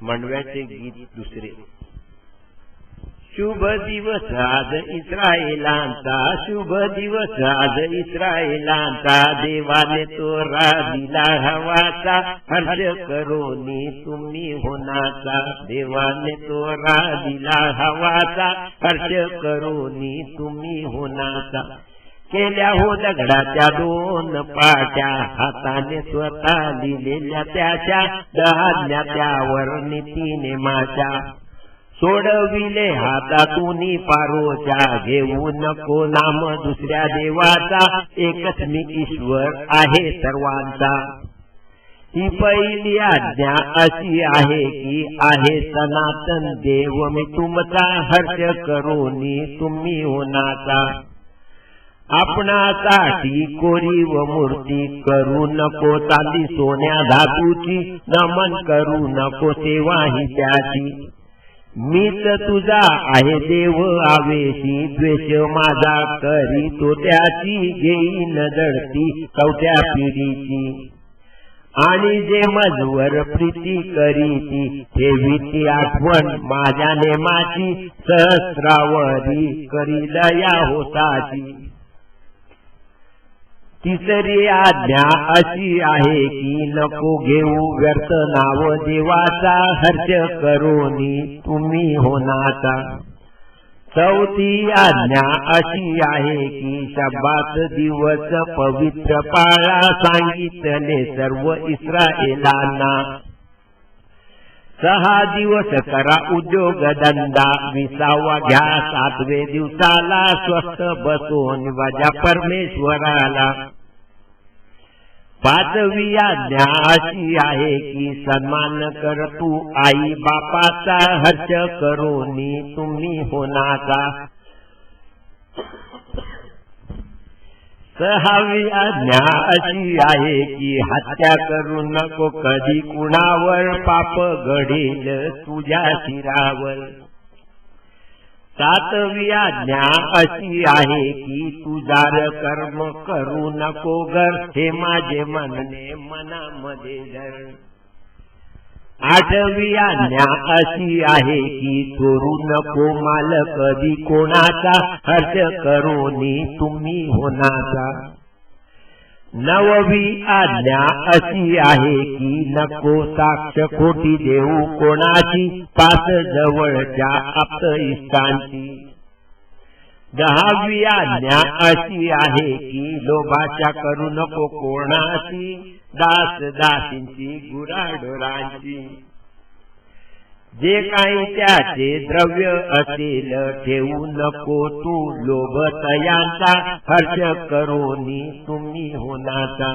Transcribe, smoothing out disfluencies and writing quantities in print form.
मंडव्याचे गीत दुसरे। शुभ दिवस आज इस्रायलांचा, शुभ दिवस आज इस्रायलांचा, देवाने तोरा दिला हवाचा, हर्ष करोनी तुम्ही होनाचा, देवाने तोरा दिला हवाचा, हर्ष करोनी तुम्ही होनाचा। केल्या हो दगडाच्या दोन पाट्या, हाताने स्वतः लिहिलेल्या त्याच्या, 10 आज्ञा त्यावर नीतीने माझ्या, सोडविले हातातून पारोच्या, घेऊ नको नाम दुसऱ्या देवाचा, एकच मी ईश्वर आहे सर्वांचा। ही पहिली आज्ञा अशी आहे की आहे सनातन देव मी तुमचा, हर्ष करोनी तुम्ही होनाचा। आपणासाठी कोरी व मूर्ती करू नको चांदी सोन्या धातूची, नमन करू नको सेवा ही त्याची। मीच तुझा आहे देव आवेशी, द्वेष माझा करीतो त्याची, घेईन दडती कवट्या पिढीची। आणि जे मजवर प्रीती करीती, ठेवीती आठवण माझ्या नेमाची, सहस्रावरी करी दया होताची। तिसरी आज्ञा अशी आहे की नको घेऊ व्यर्थ नाव देवाचा, हर्ष करोनी तुम्ही होनाचा। चौथी आज्ञा अशी आहे की शब्बात दिवस पवित्र पाळा, सांगितले सर्व इस्रायेलांना। 6 दिवस करा उद्योग धंदा, 20वा घ्या 7वे दिवसाला, स्वस्थ बसून वाजा परमेश्वराला। 5वी आज्ञा अशी आहे की सन्मान कर तू आई बापाचा, हर्ष करोनी तुम्ही होनाचा। 6वी आज्ञा अशी आहे की हत्या करू नको कधी कुणावर, पाप घडेल तुझ्या शिरावर। 7वी आज्ञा अशी आहे की तू जार कर्म करू नको घर, हे माझे म्हणणे मनामध्ये धर। 8वी आज्ञा अशी आहे की चोरू नको माल कधी कोणाचा, हर्ष करोनी तुम्ही होनाचा। 9वी आज्ञा अशी आहे की नको साक्ष खोटी देऊ कोणाची, पास जवळच्या आप्त इष्टांची। 10वी आज्ञा अशी आहे की लोभाच्या करू नको कोणाची, दास दासींची गुराढोरांची। जे काही त्याचे द्रव्य असेल ठेवू नको तू लोभ तयांचा, हर्ष करोनी तुम्ही होनाचा।